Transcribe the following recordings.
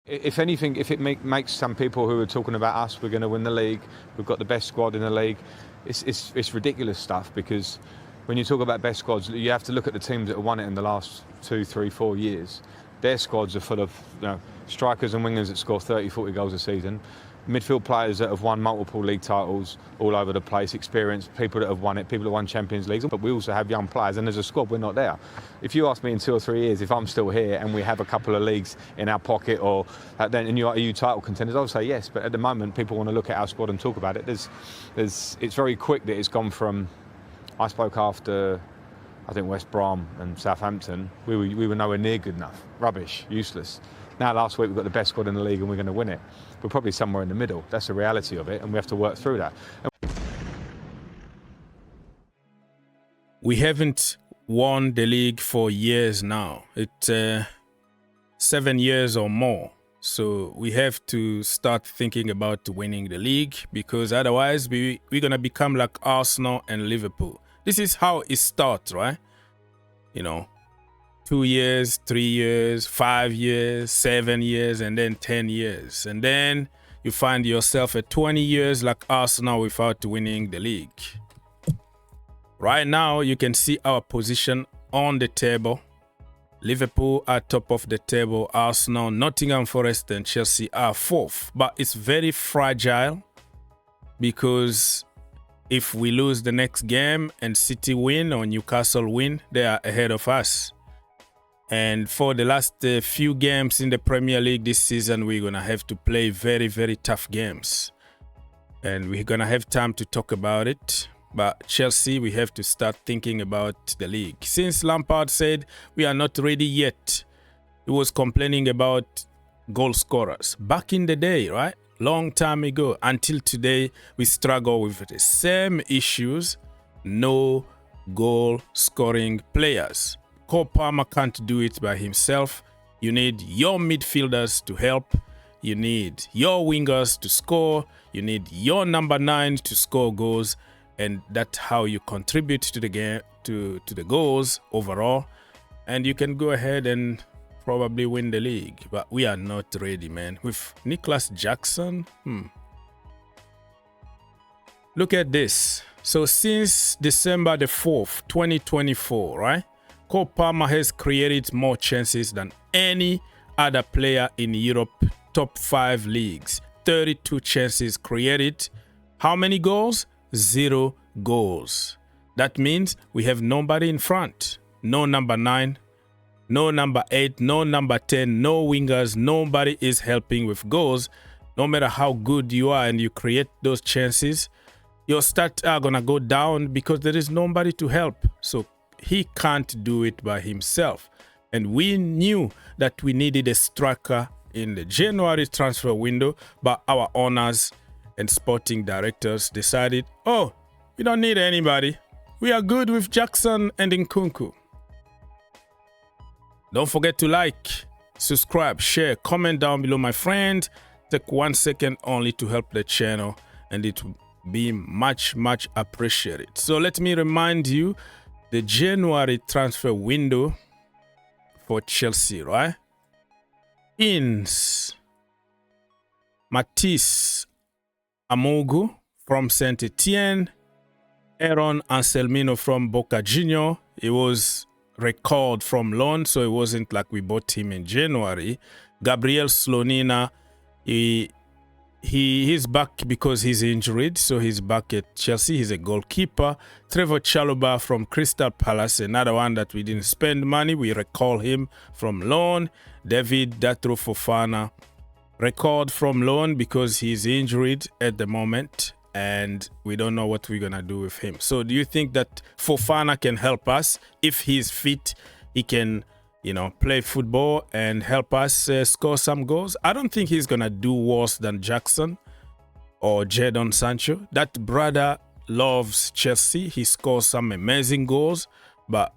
If anything, if it makes some people who are talking about us, we're going to win the league, we've got the best squad in the league, it's ridiculous stuff, because when you talk about best squads, you have to look at the teams that have won it in the last 2, 3, 4 years. Their squads are full of strikers and wingers that score 30, 40 goals a season. Midfield players that have won multiple league titles all over the place, experienced people that have won it, people that have won Champions Leagues. But we also have young players, and as a squad, we're not there. If you ask me in 2 or 3 years if I'm still here and we have a couple of leagues in our pocket, or then and are you title contenders, I'll say yes. But at the moment, people want to look at our squad and talk about it. It's very quick that it's gone from. I spoke after, I think, West Brom and Southampton. We were nowhere near good enough. Rubbish, useless. Now last week we've got the best squad in the league and we're going to win it. We're probably somewhere in the middle. That's the reality of it, and we have to work through that. We haven't won the league for years now. It's 7 years or more. So we have to start thinking about winning the league, because otherwise we're going to become like Arsenal and Liverpool. This is how it starts, right? 2 years, 3 years, 5 years, 7 years, and then 10 years. And then you find yourself at 20 years like Arsenal without winning the league. Right now, you can see our position on the table. Liverpool are top of the table. Arsenal, Nottingham Forest, and Chelsea are fourth. But it's very fragile, because if we lose the next game and City win or Newcastle win, they are ahead of us. And for the last few games in the Premier League this season, we're going to have to play very, very tough games. And we're going to have time to talk about it. But Chelsea, we have to start thinking about the league. Since Lampard said we are not ready yet, he was complaining about goal scorers. Back in the day, right? Long time ago. Until today, we struggle with the same issues. No goal scoring players. Cole Palmer can't do it by himself. You need your midfielders to help. You need your wingers to score. You need your number 9 to score goals. And that's how you contribute to the game, to the goals overall. And you can go ahead and probably win the league. But we are not ready, man. With Nicholas Jackson, Look at this. So since December the 4th, 2024, right? Cole Palmer has created more chances than any other player in Europe top 5 leagues. 32 chances created. How many goals? 0 goals. That means we have nobody in front. No number 9, no number 8, no number 10, no wingers. Nobody is helping with goals. No matter how good you are and you create those chances, your stats are going to go down because there is nobody to help. So he can't do it by himself. And we knew that we needed a striker in the January transfer window, but our owners and sporting directors decided, oh, we don't need anybody. We are good with Jackson and Nkunku. Don't forget to like, subscribe, share, comment down below, my friend. Take 1 second only to help the channel, and it will be much, much appreciated. So let me remind you, the January transfer window for Chelsea, right? Ins Mathis, Amougou from St-Etienne, Aaron Anselmino from Boca Juniors. He was recalled from loan, so it wasn't like we bought him in January. Gabriel Slonina, he's back because he's injured, so he's back at Chelsea. He's a goalkeeper. Trevoh Chalobah from Crystal Palace, another one that we didn't spend money. We recall him from loan. David Datro Fofana, recalled from loan because he's injured at the moment, and we don't know what we're going to do with him. So do you think that Fofana can help us? If he's fit, he can, play football and help us score some goals? I don't think he's going to do worse than Jackson or Jadon Sancho. That brother loves Chelsea. He scores some amazing goals, but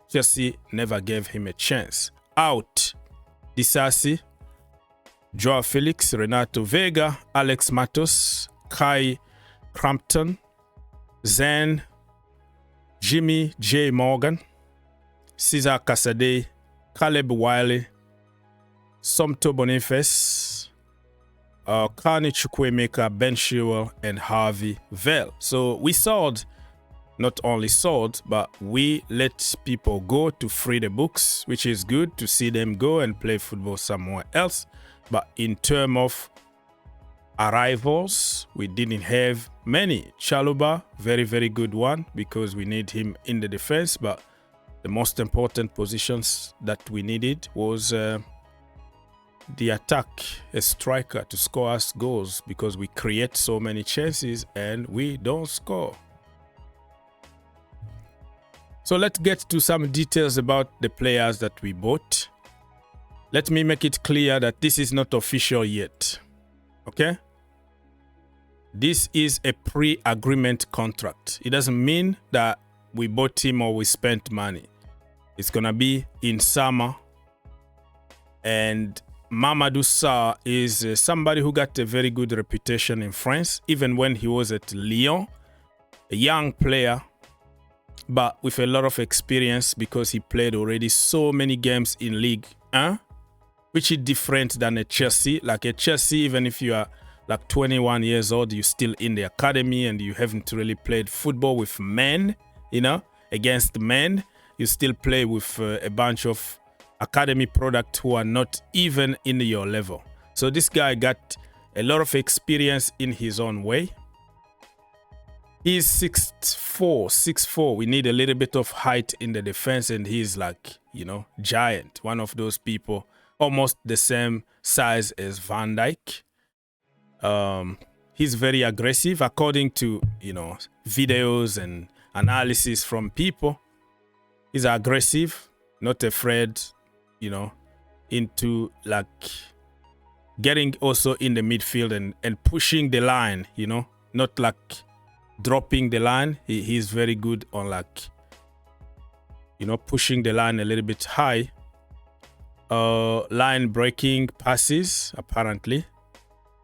Chelsea never gave him a chance. Out, Disasi, João Félix, Renato Veiga, Alex Matos, Crampton, Zain, Jimmy J. Morgan, Cesare Casadei, Caleb Wiley, Somto Boniface, Kani Chukwuemeka, Ben Chilwell, and Harvey Vale. So we sold, not only sold, but we let people go to free the books, which is good to see them go and play football somewhere else. But in terms of arrivals, we didn't have many. Chalobah, very, very good one, because we need him in the defense. But the most important positions that we needed was the attack, a striker to score us goals, because we create so many chances and we don't score. So let's get to some details about the players that we bought. Let me make it clear that this is not official yet. Okay? This is a pre-agreement contract. It doesn't mean that we bought him or we spent money. It's gonna be in summer. And Mamadou Sarr is somebody who got a very good reputation in France, even when he was at Lyon. A young player, but with a lot of experience, because he played already so many games in Ligue 1, which is different than a Chelsea. Like a Chelsea, even if you are like 21 years old, you're still in the academy and you haven't really played football with men, you know, against men. You still play with a bunch of academy product who are not even in your level. So this guy got a lot of experience in his own way. He's 6'4". We need a little bit of height in the defense, and he's like, you know, giant. One of those people, almost the same size as Van Dijk. He's very aggressive, according to, you know, videos and analysis from people. He's aggressive, not afraid, you know, into like getting also in the midfield and pushing the line, you know, not like dropping the line. He's very good on like, you know, pushing the line a little bit high. Line breaking passes, apparently.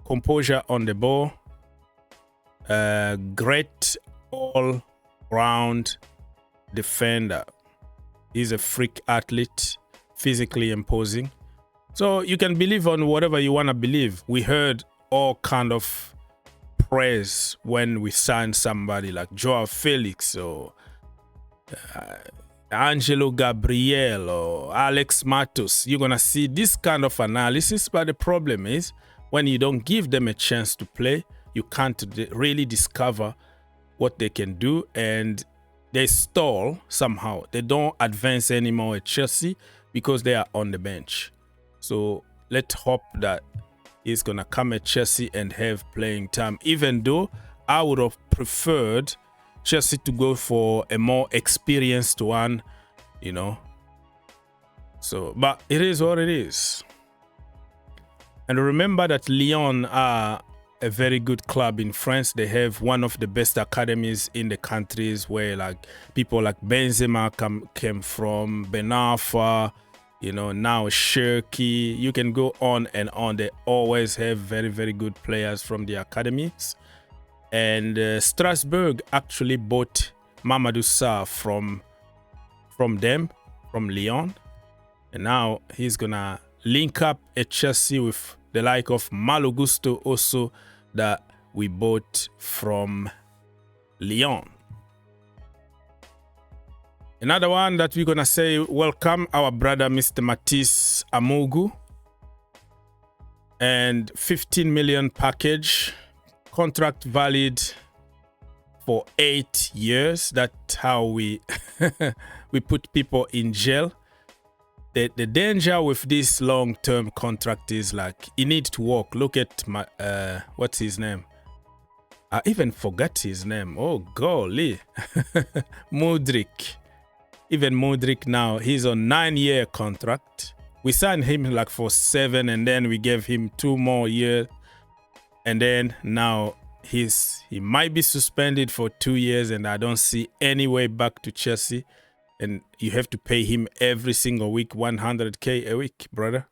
Composure on the ball. Great all-round defender. He's a freak athlete, physically imposing. So you can believe on whatever you want to believe. We heard all kind of praise when we signed somebody like João Félix or Angelo Gabriel or Alex Matos. You're going to see this kind of analysis, but the problem is when you don't give them a chance to play, you can't really discover what they can do, and they stall somehow. They don't advance anymore at Chelsea because they are on the bench. So let's hope that he's going to come at Chelsea and have playing time, even though I would have preferred Chelsea to go for a more experienced one, you know. So, but it is what it is. And remember that Lyon are a very good club in France. They have one of the best academies in the countries, where like people like Benzema came from, Ben Arfa, you know, now Cherki. You can go on and on. They always have very, very good players from the academies. And Strasbourg actually bought Mamadou Sarr from them, from Lyon. And now he's going to link up at Chelsea with the like of Malo Gusto also, that we bought from Lyon. Another one that we're going to say welcome, our brother Mr. Mathis Amougou. And 15 million package, contract valid for 8 years. That's how we we put people in jail. The danger with this long-term contract is like, you need to work. Look at my, what's his name? I even forgot his name. Oh, golly. Mudryk. Even Mudryk now, he's on 9-year contract. We signed him like for 7, and then we gave him 2 more years. And then now he might be suspended for 2 years, and I don't see any way back to Chelsea. And you have to pay him every single week, 100K a week, brother.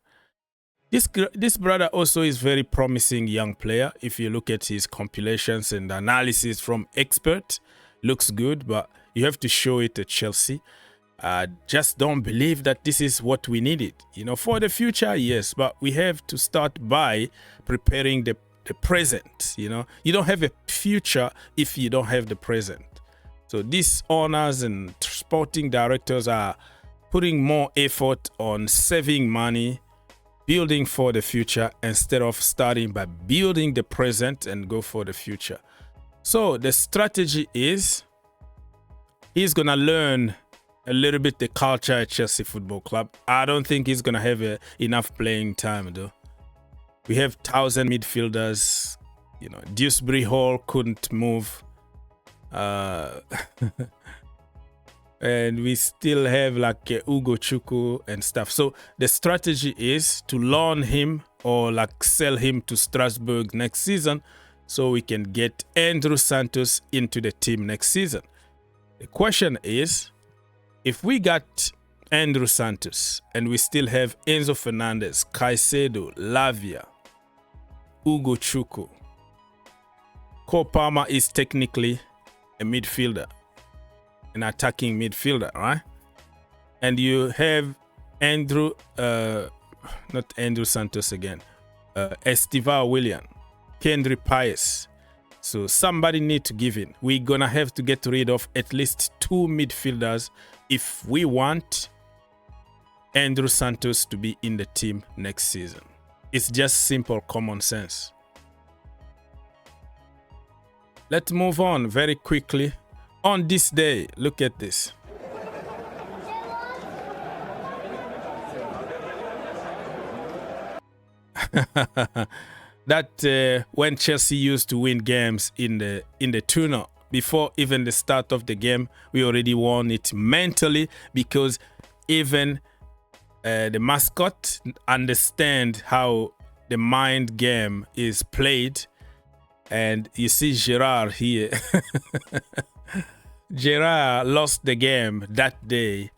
This brother also is very promising young player. If you look at his compilations and analysis from expert, looks good, but you have to show it at Chelsea. I just don't believe that this is what we needed. For the future, yes, but we have to start by preparing the present. You don't have a future if you don't have the present. So these owners and sporting directors are putting more effort on saving money, building for the future, instead of starting by building the present and go for the future. So the strategy is he's going to learn a little bit the culture at Chelsea Football Club. I don't think he's going to have enough playing time, though. We have 1,000 midfielders. Dewsbury Hall couldn't move. And we still have like Ugochukwu and stuff. So the strategy is to loan him or like sell him to Strasbourg next season so we can get Andrew Santos into the team next season. The question is, if we got Andrew Santos and we still have Enzo Fernandez, Caicedo, Lavia, Ugochukwu, Cole Palmer is technically a midfielder, an attacking midfielder, right? And you have Andrew, not Andrew Santos again, Estival William, Kendry Pius. So somebody need to give in. We're gonna have to get rid of at least 2 midfielders if we want Andrew Santos to be in the team next season. It's just simple common sense. Let's move on very quickly. On this day, look at this. That when Chelsea used to win games in the tunnel, before even the start of the game, we already won it mentally, because even the mascot understand how the mind game is played. And you see Gerard here. Gerard lost the game that day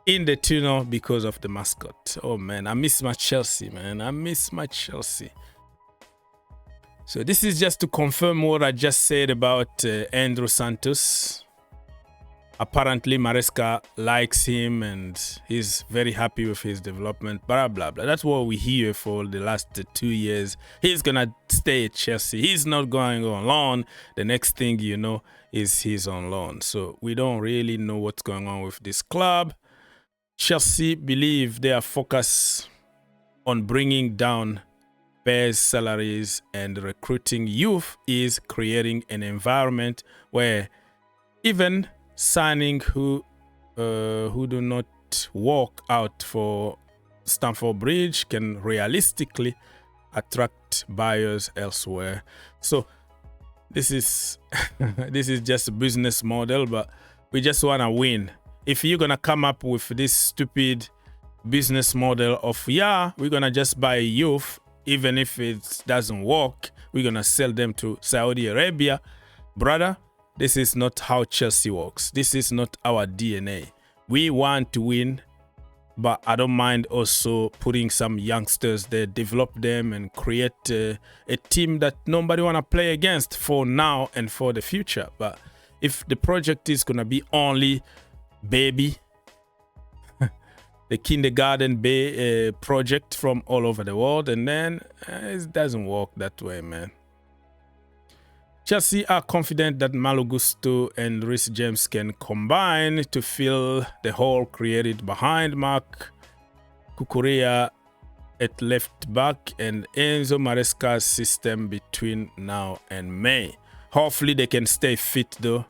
in the tunnel because of the mascot. Oh man, I miss my Chelsea, man. I miss my Chelsea. So this is just to confirm what I just said about Andrew Santos. Apparently Maresca likes him and he's very happy with his development, blah, blah, blah. That's what we hear for the last 2 years. He's going to stay at Chelsea. He's not going on loan. The next thing you know is he's on loan. So we don't really know what's going on with this club. Chelsea believe they are focused on bringing down players' salaries, and recruiting youth is creating an environment where even signing who do not walk out for Stamford Bridge can realistically attract buyers elsewhere. So this is this is just a business model, but we just want to win. If you're gonna come up with this stupid business model of, yeah, we're gonna just buy youth, even if it doesn't work, we're gonna sell them to Saudi Arabia, brother, this is not how Chelsea works. This is not our DNA. We want to win, but I don't mind also putting some youngsters there, develop them, and create a team that nobody want to play against for now and for the future. But if the project is going to be only baby, the kindergarten project from all over the world, and then it doesn't work that way, man. Chelsea are confident that Malo Gusto and Reece James can combine to fill the hole created behind Marc Cucurella at left back and Enzo Maresca's system between now and May. Hopefully they can stay fit though.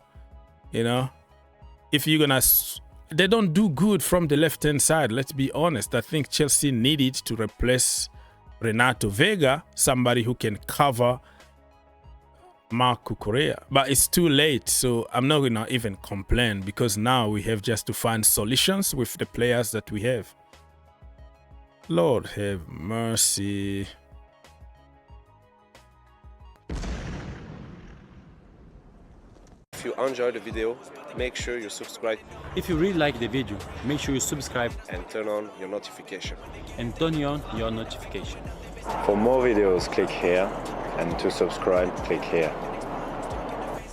You know, if you're gonna, they don't do good from the left-hand side, let's be honest. I think Chelsea needed to replace Renato Veiga, somebody who can cover Marc Cucurella, but it's too late, so I'm not gonna even complain, because now we have just to find solutions with the players that we have. Lord have mercy. If you enjoyed the video, make sure you subscribe. If you really like the video, make sure you subscribe And turn on your notification. and turn on your notification. For more videos, click here, and to subscribe, click here.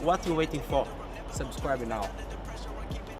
What are you waiting for? Subscribe now.